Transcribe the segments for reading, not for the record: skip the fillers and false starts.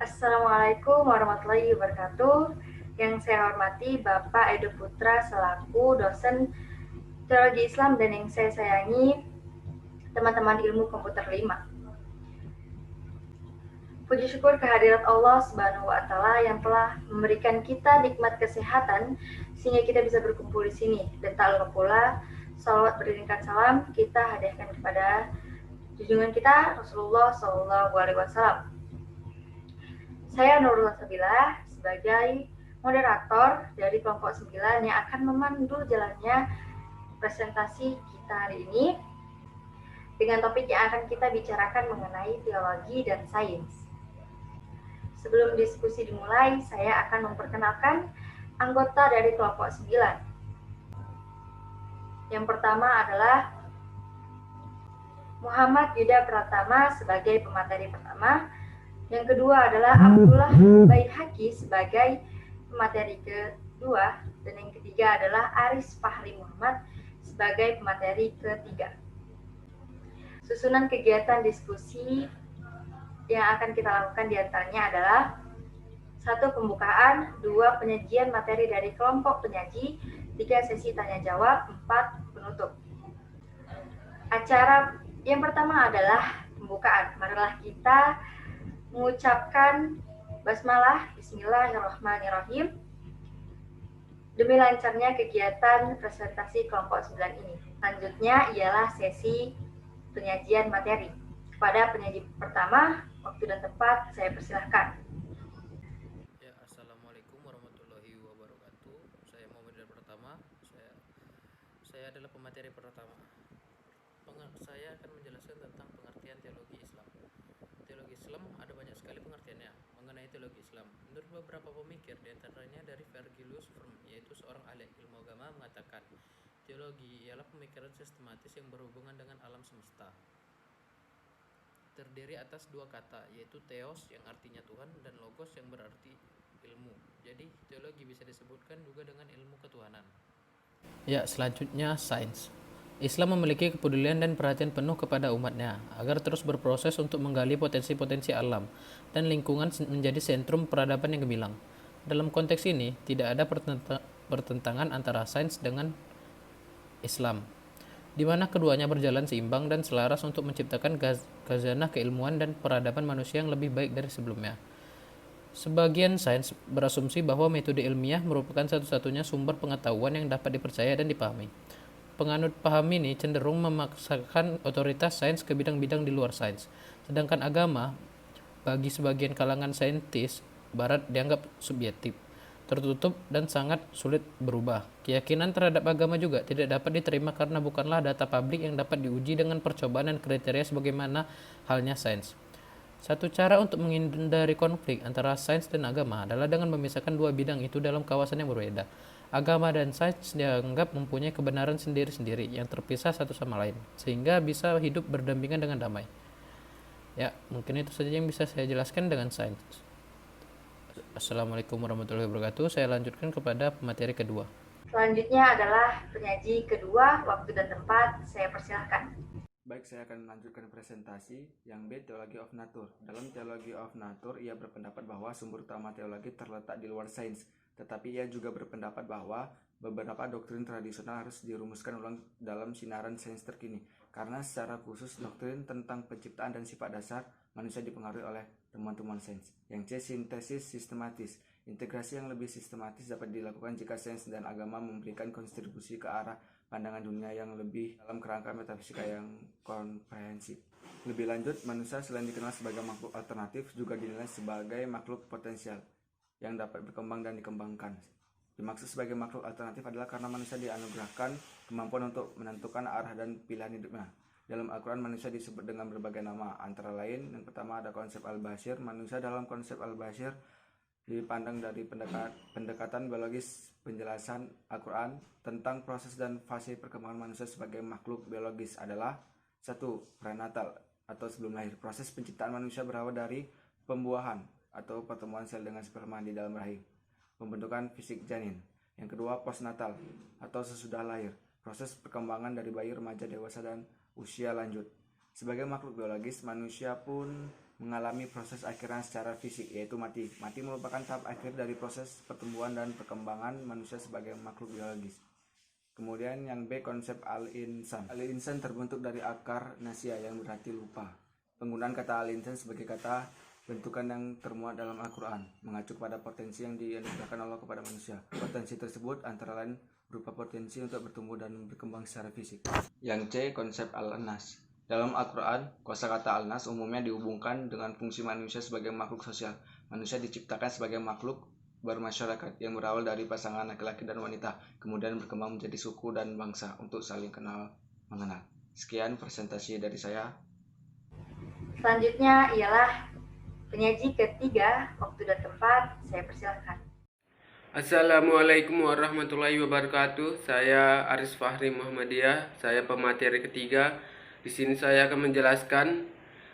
Assalamualaikum warahmatullahi wabarakatuh. Yang saya hormati Bapak Edo Putra selaku dosen Teologi Islam dan yang saya sayangi teman-teman ilmu komputer 5. Puji syukur kehadirat Allah Subhanahu wa taala yang telah memberikan kita nikmat kesehatan sehingga kita bisa berkumpul di sini. Dan tak lupa pula salawat beriringkan salam kita hadiahkan kepada junjungan kita Rasulullah Shallallahu alaihi wasallam. Saya Nurul Sabila sebagai moderator dari kelompok 9 yang akan memandu jalannya presentasi kita hari ini dengan topik yang akan kita bicarakan mengenai teologi dan sains. Sebelum diskusi dimulai, saya akan memperkenalkan anggota dari kelompok 9. Yang pertama adalah Muhammad Yuda Pratama sebagai pemateri pertama. Yang kedua adalah Abdullah Baihaqi sebagai pemateri kedua. Dan yang ketiga adalah Aris Fahri Muhammad sebagai pemateri ketiga. Susunan kegiatan diskusi yang akan kita lakukan diantaranya adalah 1. Pembukaan, 2. Penyajian materi dari kelompok penyaji, 3. Sesi tanya jawab, 4. Penutup. Acara yang pertama adalah pembukaan. Marilah kita mengucapkan basmalah, bismillahirrahmanirrahim, demi lancarnya kegiatan presentasi kelompok 9 ini. Selanjutnya ialah sesi penyajian materi. Kepada penyaji pertama, waktu dan tempat saya persilahkan. Ya, assalamualaikum warahmatullahi wabarakatuh. Saya Muhammad Ridwan pertama. Saya adalah pemateri pertama. Saya akan menjelaskan tentang pengertian teologi Islam. Teologi Islam ada banyak sekali pengertiannya mengenai teologi Islam. Menurut beberapa pemikir, diantaranya dari Virgilius Firm, yaitu seorang ahli ilmu agama, mengatakan teologi ialah pemikiran sistematis yang berhubungan dengan alam semesta. Terdiri atas dua kata, yaitu theos yang artinya Tuhan dan logos yang berarti ilmu. Jadi teologi bisa disebutkan juga dengan ilmu ketuhanan. Ya, selanjutnya sains. Islam memiliki kepedulian dan perhatian penuh kepada umatnya agar terus berproses untuk menggali potensi-potensi alam dan lingkungan menjadi sentrum peradaban yang gemilang. Dalam konteks ini, tidak ada pertentangan antara sains dengan Islam, di mana keduanya berjalan seimbang dan selaras untuk menciptakan khazanah keilmuan dan peradaban manusia yang lebih baik dari sebelumnya. Sebagian sains berasumsi bahwa metode ilmiah merupakan satu-satunya sumber pengetahuan yang dapat dipercaya dan dipahami. Penganut paham ini cenderung memaksakan otoritas sains ke bidang-bidang di luar sains, sedangkan agama, bagi sebagian kalangan saintis barat, dianggap subjektif, tertutup, dan sangat sulit berubah. Keyakinan terhadap agama juga tidak dapat diterima karena bukanlah data publik yang dapat diuji dengan percobaan dan kriteria sebagaimana halnya sains. Satu cara untuk menghindari konflik antara sains dan agama adalah dengan memisahkan dua bidang itu dalam kawasan yang berbeda. Agama dan sains dianggap mempunyai kebenaran sendiri-sendiri yang terpisah satu sama lain, sehingga bisa hidup berdampingan dengan damai. Ya, mungkin itu saja yang bisa saya jelaskan dengan sains. Assalamualaikum warahmatullahi wabarakatuh. Saya lanjutkan kepada pemateri kedua. Selanjutnya adalah penyaji kedua, waktu dan tempat saya persilahkan. Baik, saya akan melanjutkan presentasi yang B, Theology of Nature. Dalam Theology of Nature, ia berpendapat bahwa sumber utama teologi terletak di luar sains, tetapi ia juga berpendapat bahwa beberapa doktrin tradisional harus dirumuskan ulang dalam sinaran sains terkini, karena secara khusus doktrin tentang penciptaan dan sifat dasar manusia dipengaruhi oleh temuan-temuan sains. Yang C, sintesis sistematis. Integrasi yang lebih sistematis dapat dilakukan jika sains dan agama memberikan kontribusi ke arah pandangan dunia yang lebih dalam kerangka metafisika yang komprehensif. Lebih lanjut, manusia selain dikenal sebagai makhluk alternatif juga dinilai sebagai makhluk potensial yang dapat berkembang dan dikembangkan. Dimaksud sebagai makhluk alternatif adalah karena manusia dianugerahkan kemampuan untuk menentukan arah dan pilihan hidupnya. Dalam Al-Quran, manusia disebut dengan berbagai nama, antara lain yang pertama ada konsep Al-Bashir. Manusia dalam konsep Al-Bashir dipandang dari pendekatan biologis. Penjelasan Al-Quran tentang proses dan fase perkembangan manusia sebagai makhluk biologis adalah 1. Prenatal atau sebelum lahir. Proses penciptaan manusia berawal dari pembuahan atau pertemuan sel dengan sperma di dalam rahim, pembentukan fisik janin. Yang kedua, postnatal atau sesudah lahir. Proses perkembangan dari bayi, remaja, dewasa, dan usia lanjut. Sebagai makhluk biologis, manusia pun mengalami proses akhiran secara fisik, yaitu mati. Mati merupakan tahap akhir dari proses pertumbuhan dan perkembangan manusia sebagai makhluk biologis. Kemudian yang B, konsep al-insan. Al-insan terbentuk dari akar nasia yang berarti lupa. Penggunaan kata al-insan sebagai kata bentukan yang termuat dalam Al-Quran mengacu pada potensi yang dianugerahkan Allah kepada manusia. Potensi tersebut antara lain berupa potensi untuk bertumbuh dan berkembang secara fisik. Yang C, konsep al-nas. Dalam Al-Quran, kosakata al-nas umumnya dihubungkan dengan fungsi manusia sebagai makhluk sosial. Manusia diciptakan sebagai makhluk bermasyarakat yang berawal dari pasangan laki-laki dan wanita, kemudian berkembang menjadi suku dan bangsa untuk saling kenal mengenal. Sekian presentasi dari saya. Selanjutnya ialah penyaji ketiga, waktu dan tempat. Saya persilahkan. Assalamualaikum warahmatullahi wabarakatuh. Saya Aris Fahri Muhammadiyah. Saya pemateri ketiga. Di sini saya akan menjelaskan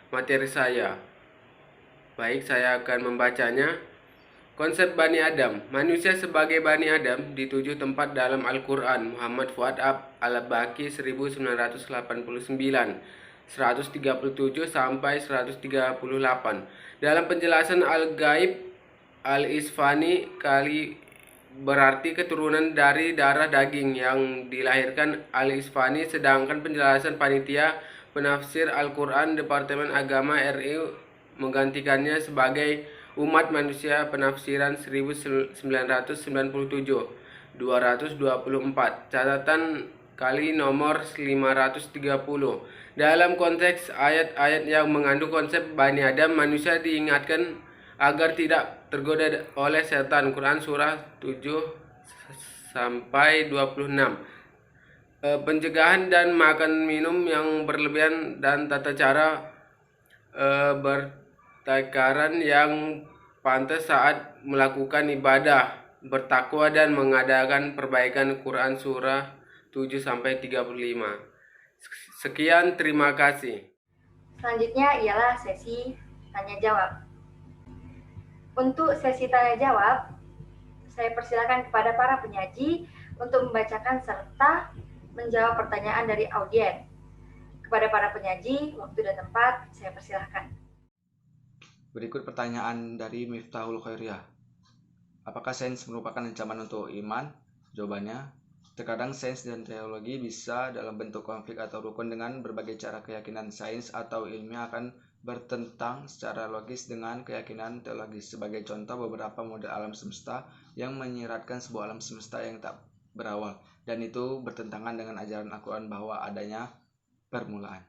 materi saya. Baik, saya akan membacanya. Konsep Bani Adam. Manusia sebagai Bani Adam dituju tempat dalam Al-Quran. Muhammad Fuad Al-Baqi 1989, 137 sampai 138. Dalam penjelasan Al-Gaib Al-Isfani kali berarti keturunan dari darah daging yang dilahirkan Al-Isfani, sedangkan penjelasan panitia penafsir Al-Quran Departemen Agama RI menggantikannya sebagai umat manusia penafsiran 1997 224. Catatan kali nomor 530. Dalam konteks ayat-ayat yang mengandung konsep Bani Adam, manusia diingatkan agar tidak tergoda oleh setan. Quran surah 7 sampai 26. Pencegahan dan makan minum yang berlebihan dan tata cara bertakaran yang pantas saat melakukan ibadah, bertakwa dan mengadakan perbaikan. Quran surah 7 sampai 35. Sekian, terima kasih. Selanjutnya ialah sesi tanya jawab. Untuk sesi tanya jawab, saya persilakan kepada para penyaji untuk membacakan serta menjawab pertanyaan dari audiens. Kepada para penyaji, waktu dan tempat, saya persilahkan. Berikut pertanyaan dari Miftahul Khairiyah. Apakah sains merupakan ancaman untuk iman? Jawabannya, terkadang sains dan teologi bisa dalam bentuk konflik atau rukun dengan berbagai cara. Keyakinan sains atau ilmiah akan bertentang secara logis dengan keyakinan teologis. Sebagai contoh, beberapa model alam semesta yang menyiratkan sebuah alam semesta yang tak berawal, dan itu bertentangan dengan ajaran Al-Quran bahwa adanya permulaan.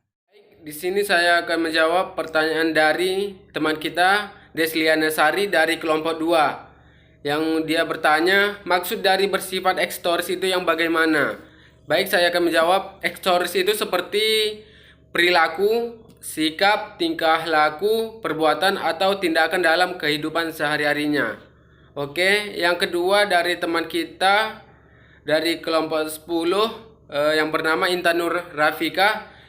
Di sini saya akan menjawab pertanyaan dari teman kita Desliana Sari dari kelompok 2, yang dia bertanya maksud dari bersifat ekstors itu yang bagaimana. Baik, saya akan menjawab. Ekstors itu seperti perilaku, sikap, tingkah laku, perbuatan atau tindakan dalam kehidupan sehari-harinya. Oke, yang kedua dari teman kita dari kelompok 10 yang bernama Intanur Rafika.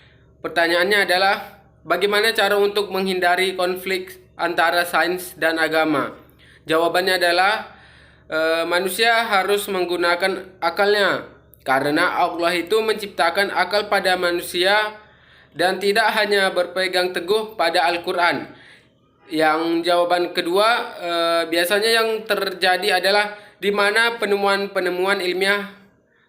Pertanyaannya adalah bagaimana cara untuk menghindari konflik antara sains dan agama? Jawabannya adalah manusia harus menggunakan akalnya, karena Allah itu menciptakan akal pada manusia dan tidak hanya berpegang teguh pada Al-Quran. Yang jawaban kedua, biasanya yang terjadi adalah di mana penemuan-penemuan ilmiah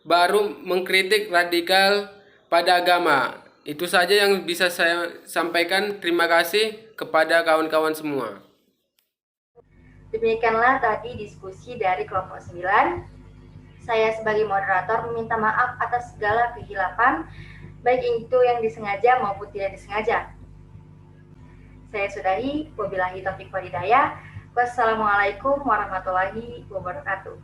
baru mengkritik radikal pada agama. Itu saja yang bisa saya sampaikan. Terima kasih kepada kawan-kawan semua. Demikianlah tadi diskusi dari kelompok 9. Saya sebagai moderator meminta maaf atas segala kehilapan, baik itu yang disengaja maupun tidak disengaja. Saya sudahi. Wabillahi taufiq wal hidayah. Wassalamualaikum warahmatullahi wabarakatuh.